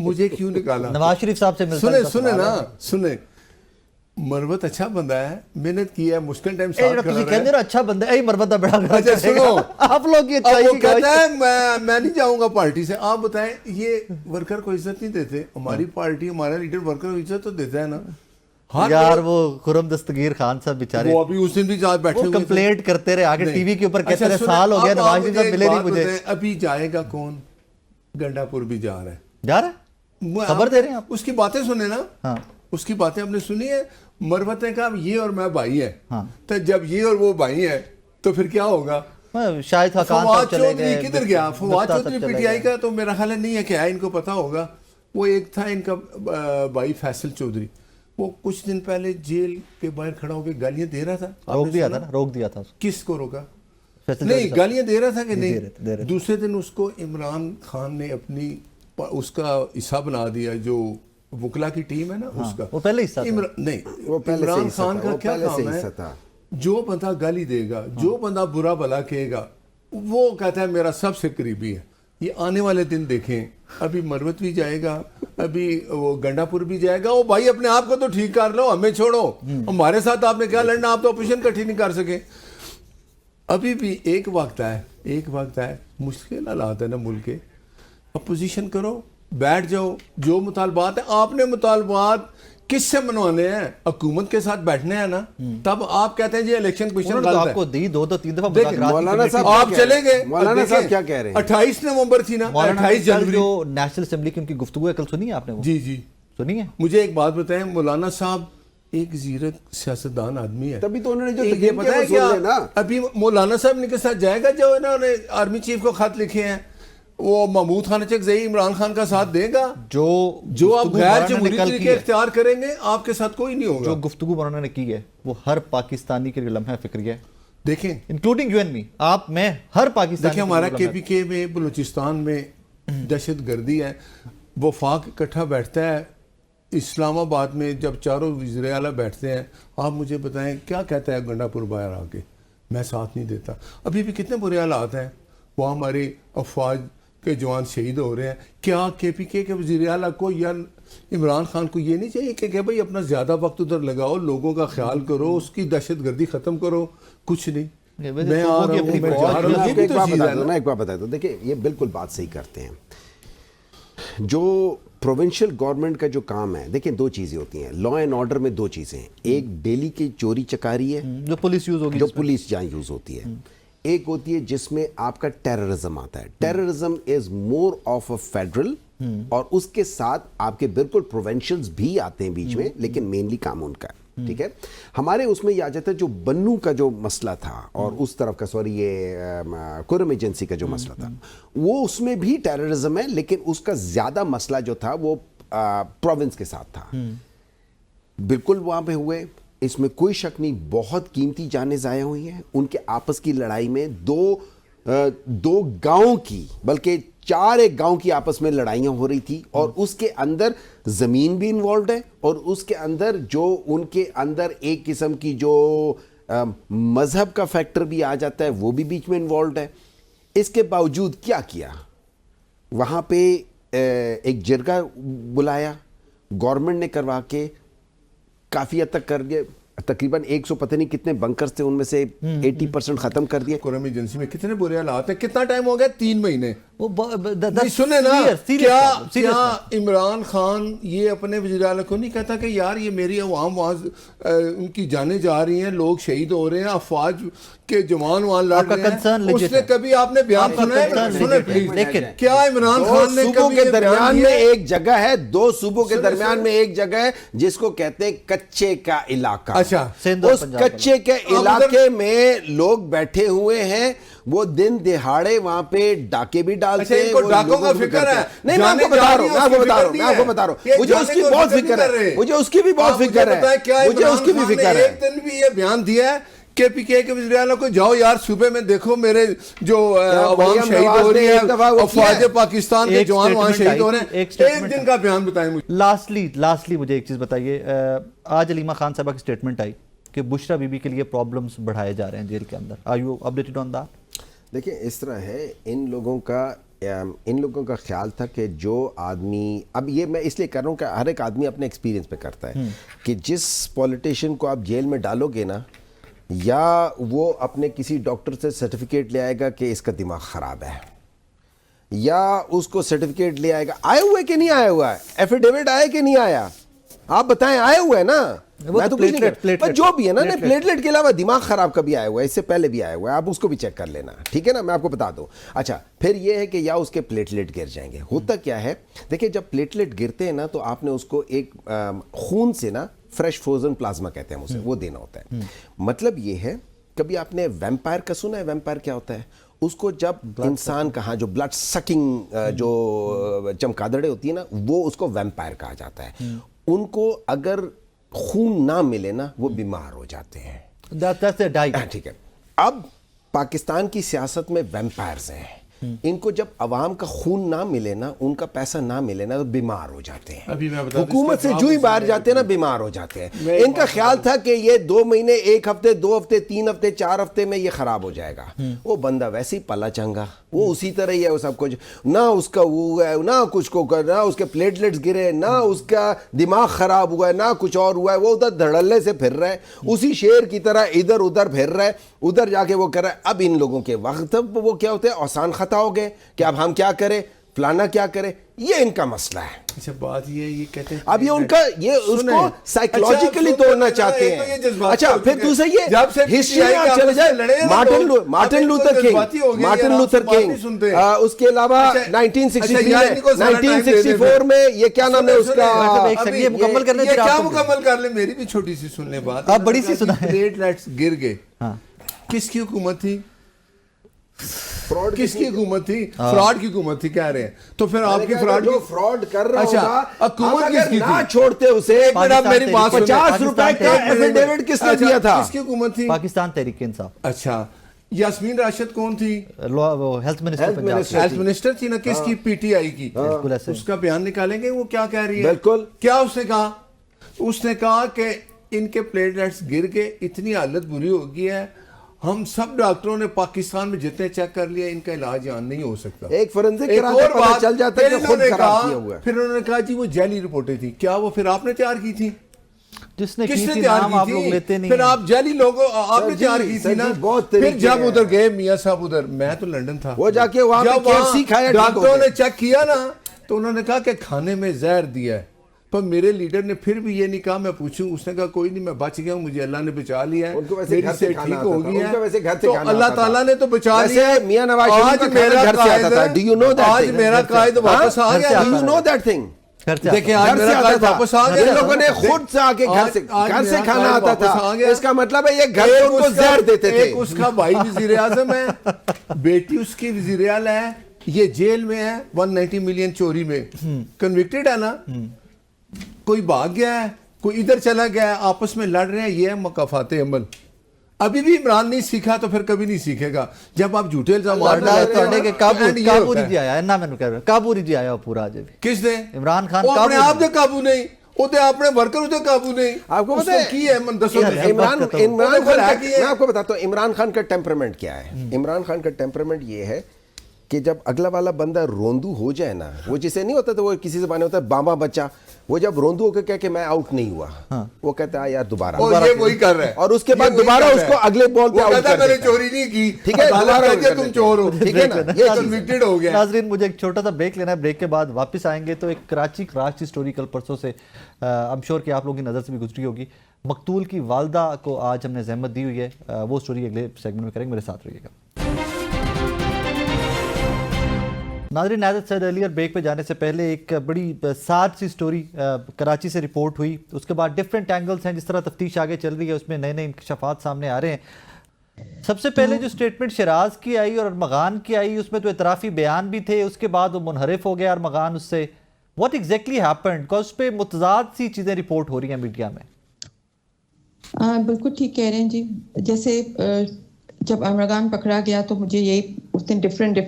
C: मुझे क्यों निकाला।
A: नवाज शरीफ साहब से मिलता है,
C: सुने मरबत अच्छा बंदा है, मेहनत की है, मुश्किल टाइम
A: साथ खड़ा है। अच्छा बंदा है, मरबत दा बड़ा।
C: अच्छा सुनो,
A: आप लोग ये
C: कहता है मैं नहीं जाऊंगा पार्टी से। आप बताएं, ये वर्कर को इज्जत नहीं देते? हमारी पार्टी, हमारा लीडर वर्कर को इज्जत तो देता है ना।
A: यार वो खुरम दस्तगीर खान साहब बेचारे,
C: वो अभी उस दिन भी साथ बैठे हुए
A: कंप्लेंट करते रहे आगे टीवी के ऊपर, कहते रहे साल हो गया नवाज शरीफ साहब मिले नहीं मुझे।
C: अभी जाएगा कौन? गंडापुर भी जा रहा
A: है, खबर दे रहे हैं आप?
C: उसकी बातें सुने ना। हाँ। उसकी बातें आपने सुनी है? मरबत ने कहा ये और मैं भाई है। हाँ। तो जब ये और वो भाई है तो फिर क्या होगा?
A: शायद
C: फवाद चौधरी किधर गया? फवाद चौधरी पीटीआई का तो मेरा ख्याल नहीं है कि इनको पता होगा। वो एक था इनका भाई फैसल चौधरी, वो कुछ दिन पहले जेल के बाहर खड़ा होकर गालियां दे रहा था।
A: रोक दिया था।
C: किसको रोका? नहीं, गालियां दे रहा था कि नहीं? दूसरे दिन उसको इमरान खान ने अपनी उसका हिस्सा बना दिया, जो वकला की टीम है ना। हाँ, उसका वो पहले हिस्सा नहीं, वो इमरान खान का क्या काम है? जो बंदा गाली देगा, जो बंदा बुरा भला कहेगा, वो कहता है मेरा सबसे करीबी है। ये आने वाले दिन देखें, अभी मरवत भी जाएगा, अभी वो गंडापुर भी जाएगा। वो भाई अपने आप को तो ठीक कर लो, हमें छोड़ो, हमारे साथ आपने क्या लड़ना? आप तो ऑपोजिशन इकट्ठी नहीं कर सके। अभी भी एक वक्त है, मुश्किल हालात है ना मुल्क के। अपोजिशन करो, बैठ जाओ, जो मुतालबात है, आपने मुतालबात किससे मनवाने हैं? हुकूमत के साथ बैठने हैं ना। तब आप कहते हैं जी इलेक्शन क्वेश्चन गलत है।
A: आपको दी 2-3 दफा
B: मौलाना साहब
C: आप चले गए।
B: मौलाना साहब क्या कह रहे हैं?
C: 28 नवंबर थी ना, 28 जनवरी
A: जो नेशनल असेंबली की उनकी गुफ्तगू है, कल सुनी है आपने?
C: जी
A: सुनी है।
C: मुझे एक बात बताएं, मौलाना साहब एक जीरक सियासतदान आदमी है,
B: तभी तो उन्होंने जो
C: ये पता है क्या अभी मौलाना साहब इनके साथ जाएगा, जो इन्होंने आर्मी चीफ को खत लिखे हैं, वो महमूद खान चकजई इमरान खान का साथ देगा? जो आप गैर जमहूरी तरीके इख्तियार करेंगे, आपके साथ कोई नहीं होगा।
A: जो गुफ्तगू उन्होंने की है वो हर पाकिस्तानी के लिए लम्हा फिक्र है,
C: देखें,
A: इंक्लूडिंग यू एंड मी, आप मैं हर पाकिस्तानी।
C: देखिए हमारा केपीके में बलूचिस्तान में दहशत गर्दी है, वफाक इकट्ठा बैठता है इस्लामाबाद में, जब चारों वज़ीर आला बैठते हैं, आप मुझे बताएं क्या कहता है गंडापुर बाहर आके? मैं साथ नहीं देता। अभी भी कितने बुरे हालात हैं, वहाँ हमारे अफवाज के जवान शहीद हो रहे हैं। क्या केपीके के वज़ीर आला को या इमरान खान को ये नहीं चाहिए कि भाई अपना ज़्यादा वक्त उधर लगाओ, लोगों का ख्याल करो, उसकी दहशत गर्दी ख़त्म करो? कुछ नहीं, मैं आ रहा हूँ, मैं जा रहा हूँ।
B: एक बात बता दो, देखिए ये बिल्कुल बात सही करते हैं। जो प्रोविंशियल गवर्नमेंट का जो काम है, देखिए दो चीज़ें होती हैं लॉ एंड ऑर्डर में, दो चीज़ें हैं। एक डेली की चोरी चकारी है,
A: जो पुलिस यूज़ होगी,
B: जो पुलिस जहाँ यूज़ होती है। एक होती है जिसमें आपका टेररिज्म आता है। Terrorism is more of a federal, और उसके साथ आपके बिल्कुल प्रोविंशियल्स भी आते हैं बीच में, लेकिन मेनली काम उनका है। ठीक है, हमारे उसमें ये आ जाता है जो बन्नू का जो मसला था, और उस तरफ का ये कुरम एजेंसी का जो मसला था, वो उसमें भी टेररिज्म है, लेकिन उसका ज्यादा मसला जो था वो प्रोविंस के साथ था। बिल्कुल वहां पे हुए, इसमें कोई शक नहीं, बहुत कीमती जानें ज़ाया हुई हैं। उनके आपस की लड़ाई में दो गांव की, बल्कि 4 एक गांव की आपस में लड़ाइयां हो रही थी, और उसके अंदर ज़मीन भी इन्वॉल्व है, और उसके अंदर जो उनके अंदर एक किस्म की जो मज़हब का फैक्टर भी आ जाता है, वो भी बीच में इन्वॉल्व है। اس کے باوجود کیا کیا, وہاں پہ ایک جرگہ بلایا, گورنمنٹ نے کروا کے کافی حد تک کر دیا, تقریباً 100 پتہ نہیں کتنے بنکرز تھے, ان میں سے 80% ختم کر دیے.
C: قومی ایجنسی میں کتنے برے حالات ہیں, کتنا ٹائم ہو گیا, 3 مہینے.
A: وہ
C: سنیں نا, کیا عمران خان یہ اپنے وزیر اعلیٰ کو نہیں کہتا کہ یار یہ میری عوام وہاں ان کی جانیں جا رہی ہیں, لوگ شہید ہو رہے ہیں, افواج کے جوان وہاں لڑ رہے ہیں, اس نے کبھی آپ نے بیان سنا ہے؟ سنیں پلیز, کیا عمران خان نے
B: صوبوں کے درمیان میں ایک جگہ ہے, 2 صوبوں کے درمیان میں ایک جگہ ہے جس کو کہتے ہیں کچے کا علاقہ.
C: اچھا,
B: اس کچے کے علاقے میں لوگ بیٹھے ہوئے ہیں, وہ دن دہاڑے وہاں پہ ڈاکے بھی ڈالتے ہیں.
C: ڈاکوں کا فکر ہے,
B: نہیں میں آپ کو بتا رہا ہوں, مجھے اس کی بہت فکر ہے, مجھے اس کی بھی بہت فکر ہے, مجھے اس کی بھی فکر ہے.
C: ایک دن بھی یہ بیان دیا ہے کہ پی کے وزیر اعلیٰ کو, جاؤ یار صوبے میں دیکھو میرے جو عوام شہید ہو رہی ہے, افواج پاکستان کے جوان وہاں شہید ہو رہے ہیں, ایک دن کا بیان بتائیں مجھے.
A: لاسٹلی مجھے ایک چیز بتائیے, آج علیمہ خان صاحبہ کی اسٹیٹمنٹ آئی کہ بشرا بی بی کے لیے پرابلمز بڑھائے جا رہے ہیں جیل کے اندر. Are you updated on that?
B: دیکھیں اس طرح ہے, ان لوگوں کا خیال تھا کہ جو آدمی, اب یہ میں اس لیے کر رہا ہوں کہ ہر ایک آدمی اپنے ایکسپیرینس پہ کرتا ہے, کہ جس پولیٹیشین کو آپ جیل میں ڈالو گے نا, یا وہ اپنے کسی ڈاکٹر سے سرٹیفکیٹ لے آئے گا کہ اس کا دماغ خراب ہے, یا اس کو سرٹیفکیٹ لے آئے گا, آئے ہوئے کہ نہیں آیا ہوا ہے, ایفیڈیوٹ آیا کہ نہیں آیا, آپ بتائیں, آئے ہوئے ہیں نا, میں تو کچھ نہیں کرتا, پر جو بھی ہے نا, پلیٹلیٹ کے علاوہ دماغ خراب کا بھی آیا ہوا ہے, اس سے پہلے بھی آیا ہوا ہے, آپ اس کو بھی چیک کر لینا, ٹھیک ہے نا, میں آپ کو بتا دوں. اچھا, پھر یہ ہے کہ یا اس کے پلیٹلیٹ گر جائیں گے. ہوتا کیا ہے, دیکھیں جب پلیٹلیٹ گرتے ہیں نا, تو آپ نے اس کو ایک خون سے نا فریش فروزن پلازما کہتے ہیں اسے, وہ دینا ہوتا ہے. مطلب یہ ہے, کبھی آپ نے ویمپائر کا سنا ہے؟ ویمپائر کیا ہوتا ہے؟ اس کو جب انسان کا جو بلڈ سکنگ جو چمگادڑیں ہوتی ہیں نا, وہ اس کو ویمپائر کہا جاتا ہے. ان کو اگر خون نہ ملے نا, وہ بیمار ہو جاتے ہیں. ٹھیک ہے. اب پاکستان کی سیاست میں ویمپائرز ہیں, ان کو جب عوام کا خون نہ ملے نا, ان کا پیسہ نہ ملے نا, تو بیمار ہو جاتے ہیں. حکومت سے جو ہی باہر جاتے ہیں نا, بیمار ہو جاتے ہیں. ان کا خیال تھا کہ یہ 2 مہینے, 1 ہفتے, 2 ہفتے, 3 ہفتے, 4 ہفتے میں یہ خراب ہو جائے گا. وہ بندہ ویسے ہی پلا چنگا, وہ اسی طرح ہی ہے, وہ سب کچھ, نہ اس کا وہ ہے, نہ کچھ کو کر, نہ اس کے پلیٹلیٹس گرے, نہ اس کا دماغ خراب ہوا ہے, نہ کچھ اور ہوا ہے. وہ ادھر دھڑلے سے پھر رہا ہے, اسی شیر کی طرح ادھر ادھر پھر رہا ہے, ادھر جا کے وہ کر رہا ہے. اب ان لوگوں کے وقت وہ کیا ہوتے ہیں, آسان خطا ہو گئے کہ اب ہم کیا کریں, فلانا کیا کرے, یہ ان کا مسئلہ ہے.
C: اچھا, بات یہ کہتے ہیں
B: اب یہ ان کا, یہ اس کو سائیکولوجیکلی توڑنا چاہتے ہیں. اچھا, پھر دوسرا یہ ہسٹری میں آپ چلے جائیں, مارٹن لوتھر کنگ, اس کے علاوہ 1964 میں یہ کیا نام ہے اس کا,
C: مکمل کر لیں, میری بھی چھوٹی سی سن لیں بات,
A: آپ بڑی سی سنائیں.
C: پلیٹلیٹس گر گئے, کس کی حکومت تھی, کس کی حکومت تھی, فراڈ کی حکومت تھی, کہہ رہے ہیں. تو پھر آپ کی
B: فراڈ کر رہا ہوگا,
C: حکومت کس کی
B: نہ چھوڑتے اسے.
C: میری بات سنیں,
B: 50 روپے کا ایفیڈیوٹ کس نے دیا تھا,
C: کس کی حکومت تھی,
A: پاکستان تحریک انصاف.
C: اچھا, یاسمین راشد کون تھی,
A: ہیلتھ
C: منسٹر تھی نا, کس کی, پی ٹی آئی کی. اس کا بیان نکالیں گے, وہ کیا کہہ رہی ہے,
B: بالکل
C: کیا اس نے کہا, اس نے کہا کہ ان کے پلیٹلیٹس گر کے اتنی حالت بری ہو گئی ہے, ہم سب ڈاکٹروں نے پاکستان میں جتنے چیک کر لیا, ان کا علاج یہاں نہیں ہو سکتا.
B: ایک فورنزک کراتے پتہ چل جاتا ہے کہ خود خراب کیا ہوا ہے.
C: پھر انہوں نے کہا جی وہ جعلی رپورٹیں تھی, کیا وہ پھر آپ نے تیار کی تھی,
A: کس نے تیار کی تھی,
C: پھر آپ جعلی لوگوں آپ نے تیار کی تھی نا. پھر جب ادھر گئے میاں صاحب, ادھر میں تو لندن تھا,
B: وہ جا کے وہاں پہ KFC کھایا,
C: ڈاکٹروں نے چیک کیا نا, تو انہوں نے کہا کہ کھانے میں زہر دیا ہے. پر میرے لیڈر نے پھر بھی یہ نہیں کہا میں پوچھوں, اس نے کہا کوئی نہیں, میں بچ گیا ہوں, مجھے اللہ نے بچا لیا ہے, میری سے ٹھیک ہو گئی ہے, تو اللہ تعالیٰ نے تو بچا لیا.
B: میاں نواز شریف کا گھر سے آتا تھا, ڈو یو نو دیٹ,
C: آج میرا قائد واپس آ گیا,
B: do you know that thing.
C: دیکھیں آج میرا قائد واپس آ گیا,
B: ان لوگوں نے خود سے آ کے گھر سے کھانا آتا تھا, اس کا مطلب ہے یہ گھر پہ ان کو زہر دیتے تھے.
C: ایک اس کا بھائی وزیر اعظم ہے, بیٹی اس کی وزیر اعلیٰ ہے, یہ جیل میں ہے 190 ملین چوری میں, کنوکٹڈ ہے نا. کوئی بھاگ گیا ہے, کوئی ادھر چلا گیا ہے, آپس میں لڑ رہے ہیں, یہ ہے مکافات عمل. ابھی بھی عمران نہیں سیکھا تو پھر کبھی نہیں سیکھے گا. جب آپ جھوٹے الزامات
A: لگاتے ہیں, قابو نہیں جی آیا نا, میں نے کہہ رہا قابو نہیں جی آیا پورا. جب
C: کس نے,
A: عمران خان,
C: وہ اپنے آپ سے قابو نہیں, وہ اپنے ورکر اسے قابو نہیں.
B: آپ کو پتہ ہے میں آپ کو بتاتا ہوں عمران خان کا ٹیمپرمنٹ کیا ہے. عمران خان کا ٹیمپرمنٹ یہ ہے کہ جب اگلا والا بندہ روندو ہو جائے نا, وہ جسے نہیں ہوتا تو وہ کسی زبان ہوتا ہے بامبا بچہ, وہ جب روندو ہو کے کہہ کہ میں آؤٹ نہیں ہوا, وہ کہتا ہے یار دوبارہ,
C: یہ وہی کر رہا ہے,
B: اور اس کے بعد دوبارہ اس کو اگلے بال پہ آؤٹ کر
C: میں نے
B: دیتا ہے.
C: چوری نہیں کی,
B: ٹھیک ہے, دوبارہ
C: تم چور ہو,
B: ٹھیک ہے نا, یہ
C: کنوکٹڈ ہو گیا.
A: ناظرین مجھے ایک چھوٹا سا بریک لینا ہے, بریک کے بعد واپس آئیں گے تو ایک کراچی کراچ کی سٹوری کل پرسوں سے ایم شور کہ آپ لوگوں کی نظر سے بھی گزری ہوگی. مقتول کی والدہ کو آج ہم نے زحمت دی ہوئی ہے, وہ سٹوری اگلے سیگمنٹ میں کریں گے, میرے ساتھ رہیے گا. ناظرین نازت سید علی, اور بریک پہ جانے سے پہلے ایک بڑی سیڈ سی سٹوری کراچی سے رپورٹ ہوئی, اس کے بعد ڈفرینٹ اینگلز ہیں, جس طرح تفتیش آگے چل رہی ہے اس میں نئے نئے انکشافات سامنے آ رہے ہیں. سب سے پہلے جو سٹیٹمنٹ شیراز کی آئی اور ارمغان کی آئی, اس میں تو اعترافی بیان بھی تھے, اس کے بعد وہ منحرف ہو گیا ارمغان اس سے. واٹ ایگزیکٹلی ہیپنڈ, بیکاز اس پہ متضاد سی چیزیں رپورٹ ہو رہی ہیں میڈیا میں.
D: بالکل ٹھیک کہہ رہے ہیں جی. جیسے جب ارمغان پکڑا گیا تو مجھے یہی اس نے ڈفرینٹ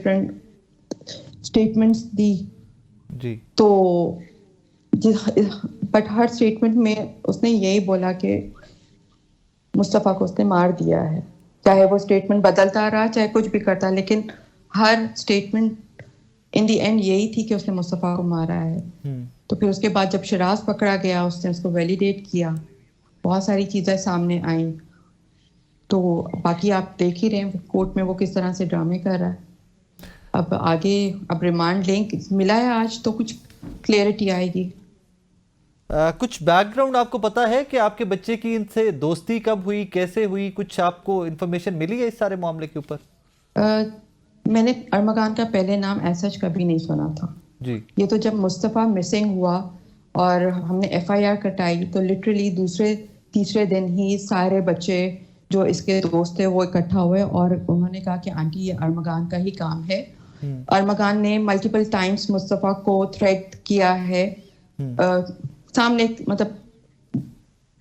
D: اسٹیٹمنٹس دی
A: جی,
D: تو بٹ ہر اسٹیٹمنٹ میں اس نے یہی بولا کہ مصطفیٰ کو اس نے مار دیا ہے, چاہے وہ اسٹیٹمنٹ بدلتا رہا چاہے کچھ بھی کرتا, لیکن ہر اسٹیٹمنٹ ان دی اینڈ یہی تھی کہ اس نے مصطفیٰ کو مارا ہے. تو پھر اس کے بعد جب شیراز پکڑا گیا اس نے اس کو ویلیڈیٹ کیا, بہت ساری چیزیں سامنے آئیں, تو باقی آپ دیکھ ہی رہے ہیں کورٹ میں وہ کس طرح سے ڈرامے کر رہا ہے. اب آگے اب ریمانڈ لیں, ملا ہے آج تو کچھ کلیئرٹی آئے گی.
A: کچھ بیک گراؤنڈ آپ کو پتا ہے کہ آپ کے بچے کی ان سے دوستی کب ہوئی, کیسے ہوئی, کچھ آپ کو انفارمیشن ملی ہے اس سارے معاملے کے اوپر؟
D: میں نے ارمغان کا پہلے نام ایسا کبھی نہیں سنا تھا
A: جی.
D: یہ تو جب مصطفیٰ مسنگ ہوا اور ہم نے ایف آئی آر کٹائی تو لٹرلی دوسرے تیسرے دن ہی سارے بچے جو اس کے دوست تھے وہ اکٹھا ہوئے اور انہوں نے کہا کہ آنٹی یہ ارمغان کا ہی کام ہے. ارمغان نے ملٹیپل ٹائمز مصطفیٰ کو تھریٹ کیا ہے, سامنے مطلب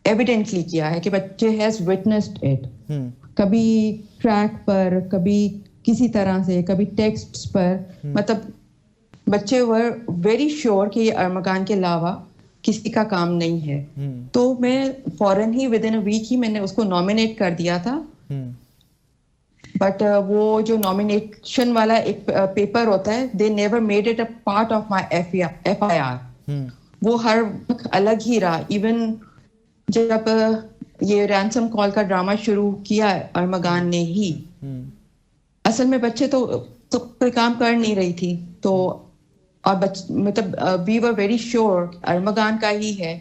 D: ایویڈنٹلی کیا ہے کہ بچے ہیز وٹنسڈ اٹ, کبھی ٹریک پر, کبھی کسی طرح سے, کبھی ٹیکسٹ پر, مطلب بچے ور ویری شیور کہ یہ ارمغان کے علاوہ کسی کا کام نہیں ہے. تو میں فوراً ہی ود ان اے ویک ہی میں نے اس کو نامینیٹ کر دیا تھا, بٹ وہ جو نامینیشن والا ایک پیپر ہوتا ہے they never made it a part of my F I R, وہ ہر وقت الگ ہی رہا. ایون جب یہ رینسم کال کا ڈرامہ شروع کیا ارمغان نے ہی, اصل میں بچے تو کوئی کام کر نہیں رہی تھی, تو اور مطلب وی ور ویری شیور ارمغان کا ہی ہے,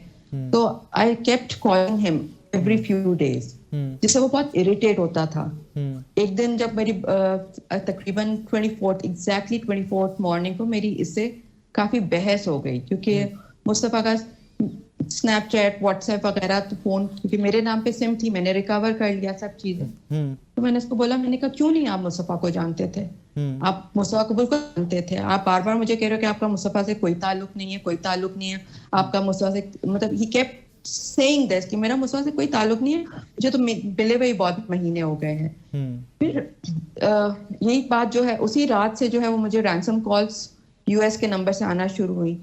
D: تو آئی کیپٹ کالنگ ہم ایوری فیو ڈیز, جس سے وہ بہت اریٹیٹ ہوتا تھا. ایک دن جب میری تقریباً 24 مارننگ کو میری اس سے کافی بحث ہو گئی, کیونکہ مصطفیٰ کا اسنیپ چیٹ واٹس ایپ وغیرہ تو فون, کیونکہ میرے نام پہ سم تھی, میں نے ریکور کر لیا سب چیزیں. تو میں نے اس کو بولا, میں نے کہا کیوں نہیں آپ مصطفیٰ کو جانتے تھے, آپ مصطفیٰ کو بالکل جانتے تھے, آپ بار بار مجھے کہہ رہے ہو کہ آپ کا مصطفیٰ سے کوئی تعلق نہیں ہے, کوئی تعلق نہیں ہے آپ کا مصطفیٰ سے, مطلب ہی کیپٹ سیئنگ دس کہ میرا مصطفیٰ سے کوئی تعلق نہیں ہے, مجھے تو ملے ہوئے بہت مہینے ہو گئے ہیں. پھر یہی بات جو ہے اسی رات سے جو ہے وہ مجھے رینسم کالز یو ایس کے نمبر سے آنا شروع ہوئی.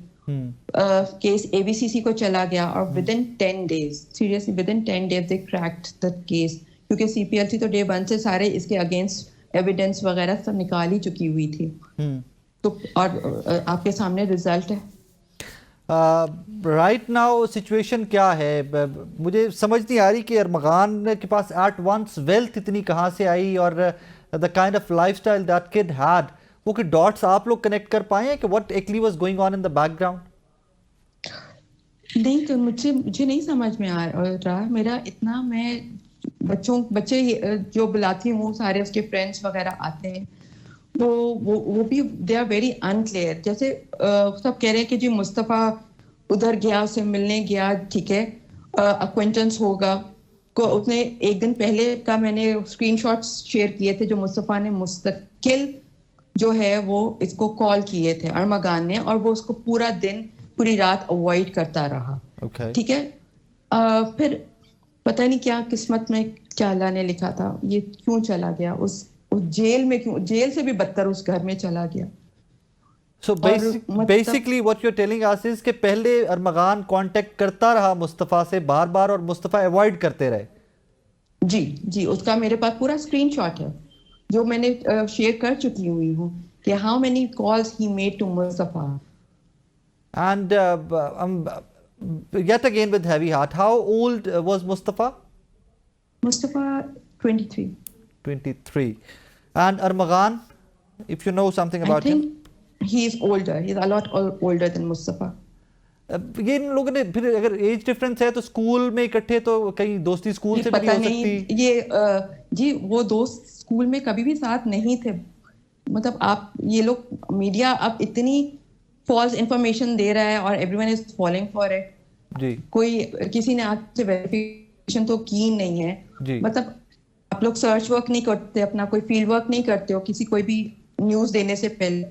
D: کیس اے بی سی سی کو چلا گیا اور ودن 10 days seriously within 10 days they cracked the case, کیونکہ سی پی ایل سی تو ڈے 1 سے سارے اس کے اگینسٹ ایویڈنس وغیرہ سب نکال ہی چکی ہوئی تھی. تو اور آپ کے سامنے ریزلٹ ہے.
A: رائٹ ناؤ سچویشن کیا ہے, مجھے سمجھ نہیں آ رہی کہ ارمغان کے پاس ایٹ ونس ویلتھ اتنی کہاں سے آئی, اور the kind of lifestyle that kid had, وہ کہ ڈاٹس آپ لوگ کنیکٹ کر پائے ہیں کہ what actually was going on in the back ground?
D: نہیں, تو مجھے نہیں سمجھ میں آ رہا. میرا اتنا, میں بچے جو بلاتی ہوں سارے اس کے فرینڈس وغیرہ آتے ہیں, تو وہ بھی دے آر ویری انکلیئر. جیسے سب کہہ رہے ہیں کہ جی مصطفیٰ ادھر گیا, اسے ملنے گیا, ٹھیک ہے, اکوینٹنس ہوگا, کو اس نے ایک دن پہلے کا میں نے اسکرین شاٹس شیئر کیے تھے جو مصطفیٰ نے مستقل جو ہے وہ اس کو کال کیے تھے ارمغان نے, اور وہ اس کو پورا دن پوری رات اوائڈ کرتا رہا. ٹھیک ہے, پھر پتہ نہیں کیا قسمت میں کیا اللہ نے لکھا تھا, یہ کیوں چلا گیا اس جیل میں, کیوں جیل سے بھی بدتر اس گھر میں چلا گیا.
A: So basically what you're telling us is کہ پہلے ارمغان کانٹیکٹ کرتا رہا مصطفیٰ سے بار بار اور مصطفیٰ ایوائڈ کرتے رہے.
D: جی, اس کا میرے پاس پورا اسکرین شاٹ ہے جو میں نے شیئر کر چکی ہوئی ہوں کہ how many calls he made to Mustafa.
A: And yet again with heavy heart, how old was Mustafa?
D: Mustafa 23.
A: 23. And Armagan, if you know something
D: I
A: about him?
D: think he is older. He's a lot older than Mustafa.
A: یہ ان لوگوں نے پھر اگر age difference ہے تو school میں اکٹھے تو کہیں دوستی اسکول سے بھی
D: پتہ
A: ہو
D: نہیں
A: سکتی.
D: یہ جی وہ دوست اسکول میں کبھی بھی ساتھ نہیں تھے. مطلب آپ یہ لوگ میڈیا اب اتنی فالس انفارمیشن دے رہا ہے اور every one is following for it.
A: جی
D: کوئی کسی نے آپ سے ویریفیکیشن تو کی نہیں ہے.
A: جی
D: مطلب آپ لوگ سرچ ورک نہیں کرتے, اپنا کوئی فیلڈ ورک نہیں کرتے ہو کسی کوئی بھی نیوز دینے سے پہلے.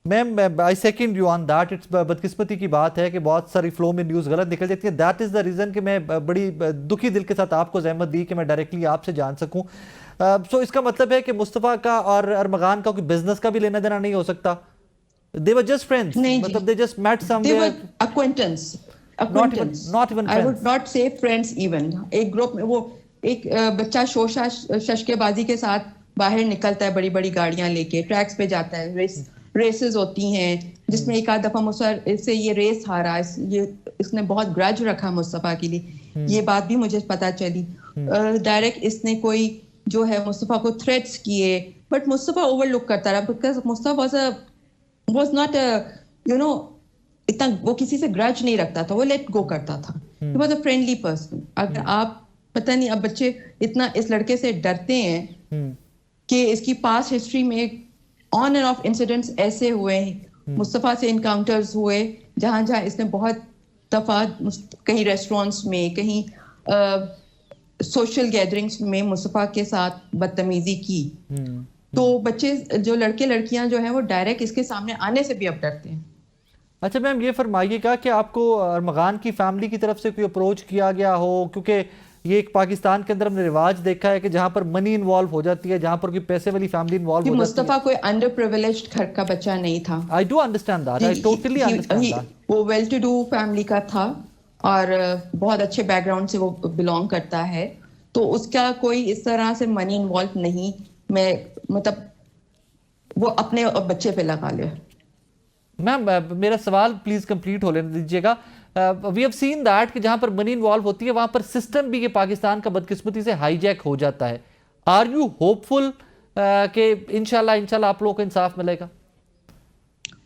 A: Ma'am I second you on that. It's بدقسمتی کی بات ہے کہ بہت ساری فلو میں نیوز غلط نکل جاتی ہے. دیٹ از دا ریزن کہ میں بڑی دکھی دل کے ساتھ آپ کو زحمت دی کہ میں ڈائریکٹلی آپ سے جان سکوں. سو اس کا مطلب ہے کہ مصطفیٰ کا اور ارمغان کا کوئی بزنس کا بھی لینا دینا نہیں ہو سکتا. They were just friends. مطلب they just met somewhere.
D: They were acquaintance.
A: Not even friends.
D: I would not say friends even. ایک گروپ میں وہ ایک بچہ شوشا ششکے بازی کے ساتھ باہر نکلتا ہے بڑی بڑی گاڑیاں لے کے, ٹریکس پہ جاتا ہے, ریسز ہوتی ہیں جس میں ایک آدھ دفعہ اس سے یہ ریس ہارا, اس نے بہت گرج رکھا مصطفیٰ کے لیے. یہ بات بھی مجھے پتا چلی. ڈائریکٹ اس نے کوئی جو ہے مصطفیٰ کو تھریٹس کیے, بٹ مصطفیٰ اوور لک کرتا رہا بیکاز مصطفیٰ was not اتنا وہ کسی سے گرج نہیں رکھتا تھا, وہ لیٹ گو کرتا تھا. He was a friendly person. اگر آپ پتہ نہیں اب بچے اتنا اس لڑکے سے ڈرتے ہیں کہ اس کی پاس ہسٹری میں آن اینڈ آف انسیڈنٹس ایسے ہوئے ہیں, مصطفیٰ سے انکاؤنٹرز ہوئے جہاں اس نے بہت دفعہ کہیں ریسٹورینٹس میں, کہیں سوشل گیدرنگس میں مصطفیٰ کے ساتھ بدتمیزی کی. تو بچے جو لڑکے لڑکیاں جو ہیں وہ ڈائریکٹ اس کے سامنے آنے سے بھی اب ڈرتے ہیں.
A: اچھا میم یہ فرمائیے گا کہ آپ کو ارمغان کی فیملی کی طرف سے کوئی اپروچ کیا گیا ہو, کیونکہ یہ ایک پاکستان کے اندر ہم نے رواج دیکھا ہے کہ جہاں پر منی انوالو ہو جاتی ہے, جہاں پر کوئی پیسے والی فیملی انوالو ہو جاتی ہے.
D: مصطفیٰ کوئی انڈر پریویلیجڈ گھر کا بچہ نہیں تھا.
A: I do understand that. I totally understand that.
D: وہ ویل ٹو ڈو فیملی کا تھا اور بہت اچھے بیک گراؤنڈ سے وہ بلونگ کرتا ہے, تو اس کا کوئی اس طرح سے منی انوالو نہیں. میں مطلب وہ اپنے بچے پہ لگا لے.
A: میم میرا سوال پلیز کمپلیٹ ہو لینے دیجیے گا. وی ہیو سین دیٹ کہ جہاں پر منی انوالو ہوتی ہے وہاں پر سسٹم بھی یہ پاکستان کا بدقسمتی سے ہائی جیک ہو جاتا ہے. آر یو ہوپ فل کہ انشاءاللہ آپ لوگوں کو انصاف ملے گا؟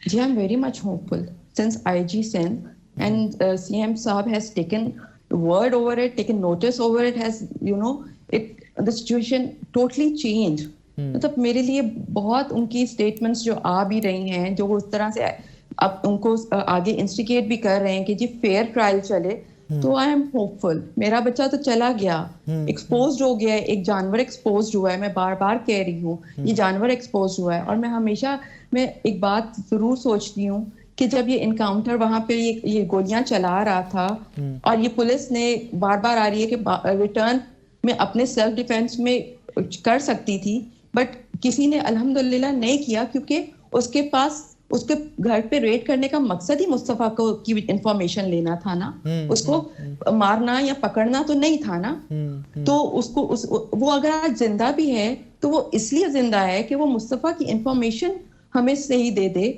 D: جی I am very much hopeful since IG Sindh and CM ایم صاحب has taken word over it, taken notice over it, has the situation totally changed. مطلب میرے لیے بہت ان کی اسٹیٹمنٹس جو آ بھی رہی ہیں, جو وہ اس طرح سے اب ان کو آگے انسٹیگیٹ بھی کر رہے ہیں کہ جی فیئر ٹرائل چلے, تو آئی ایم ہوپ فل. میرا بچہ تو چلا گیا, ایکسپوزڈ ہو گیا ہے, ایک جانور ایکسپوزڈ ہوا ہے. میں بار بار کہہ رہی ہوں یہ جانور ایکسپوزڈ ہوا ہے. اور میں ہمیشہ ایک بات ضرور سوچتی ہوں کہ جب یہ انکاؤنٹر وہاں پہ یہ گولیاں چلا رہا تھا اور یہ پولیس نے بار بار آ رہی ہے کہ ریٹرن میں اپنے سیلف ڈیفینس میں کر سکتی تھی, بٹ کسی نے الحمدللہ نہیں کیا, کیونکہ اس کے پاس اس کے گھر پہ ریڈ کرنے کا مقصد ہی مصطفیٰ کو کی انفارمیشن لینا تھا نا, اس کو مارنا یا پکڑنا تو نہیں تھا نا. تو اس کو وہ اگر آج زندہ بھی ہے تو وہ اس لیے زندہ ہے کہ وہ مصطفیٰ کی انفارمیشن ہمیں صحیح دے دے,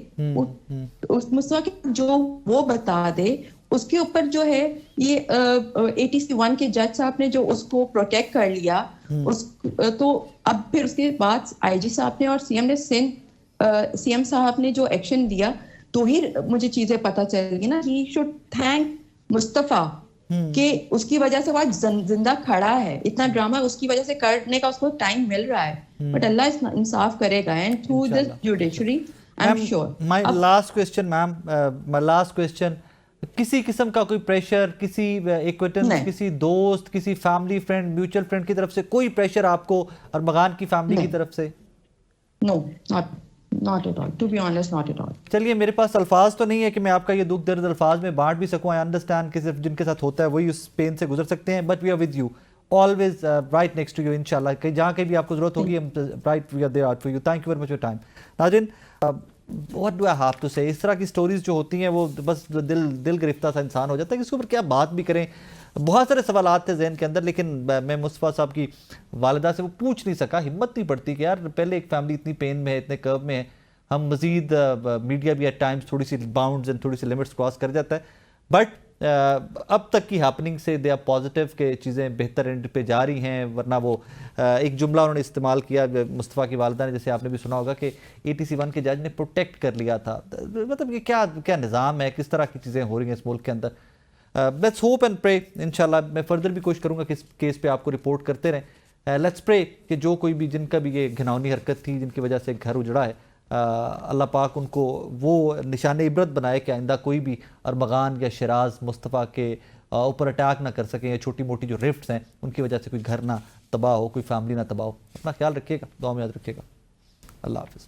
D: اس مصطفیٰ کی جو وہ بتا دے. اس کے اوپر جو ہے یہ 81 کے جج صاحب نے جو اس کو پروٹیکٹ کر لیا, تو اب پھر اس کے بعد آئی جی صاحب نے اور سی ایم نے سی ایم صاحب نے جو ایکشن دیا, تو ہی مجھے چیزیں پتہ چل گئی نا. ہی شوڈ تھینک مصطفیٰ کہ اس کی وجہ سے وہ آج زندہ کھڑا ہے. اتنا ڈرامہ اس کی وجہ سے کرنے کا اس کو ٹائم مل رہا ہے, بٹ اللہ انصاف کرے گا. And through this judiciary I am sure.
A: My last question ma'am, my last question, کسی قسم کا کوئی پریشر, کسی ایکویٹنس, کسی دوست, کسی فیملی فرینڈ, میوچل فرینڈ کی طرف سے کوئی پریشر آپ کو ارمغان کی فیملی کی طرف سے؟
D: نو, not at all, to be honest, not at all.
A: چلیے میرے پاس الفاظ تو نہیں ہے کہ میں آپ کا یہ دکھ درد الفاظ میں بانٹ بھی سکوں. آئی انڈرسٹینڈ کہ صرف جن کے ساتھ ہوتا ہے وہی اس پین سے گزر سکتے ہیں, but we are with you always, right next to you انشاءاللہ. کہ جہاں کہیں بھی آپ کو ضرورت ہوگی, ہم right we are there for you. Thank you very much for your time. ناظرین, what do I have to say, اس طرح کی سٹوریز جو ہوتی ہیں وہ بس دل گرفتہ سا انسان ہو جاتا ہے کہ اس کے اوپر کیا بات بھی کریں. بہت سارے سوالات تھے ذہن کے اندر, لیکن میں مصطفیٰ صاحب کی والدہ سے وہ پوچھ نہیں سکا, ہمت نہیں پڑتی کہ یار پہلے ایک فیملی اتنی پین میں ہے, اتنے کرو میں ہے, ہم مزید میڈیا بھی ایٹ ٹائمز تھوڑی سی باؤنڈز اینڈ تھوڑی سی لمٹس کراس کر جاتا ہے، بٹ اب تک کی ہیپننگ سے دے آر پازیٹیو کہ چیزیں بہتر اینڈ پہ جا رہی ہیں. ورنہ وہ ایک جملہ انہوں نے استعمال کیا مصطفیٰ کی والدہ نے، جیسے آپ نے بھی سنا ہوگا کہ ATC1 کے جج نے پروٹیکٹ کر لیا تھا. مطلب یہ کیا نظام ہے، کس طرح کی چیزیں ہو رہی ہیں اس ملک کے اندر. لیٹس ہوپ اینڈ پرے. انشاءاللہ میں فردر بھی کوشش کروں گا کہ اس کیس پہ آپ کو رپورٹ کرتے رہیں. لیٹس پرے کہ جو کوئی بھی جن کا بھی یہ گھناؤنی حرکت تھی، جن کی وجہ سے گھر اجڑا ہے، اللہ پاک ان کو وہ نشان عبرت بنائے کہ آئندہ کوئی بھی ارمغان یا شیراز مصطفیٰ کے اوپر اٹیک نہ کر سکیں، یا چھوٹی موٹی جو رفٹس ہیں ان کی وجہ سے کوئی گھر نہ تباہ ہو، کوئی فیملی نہ تباہ ہو. اپنا خیال رکھیے گا، دعا میں یاد رکھیے گا. اللہ حافظ.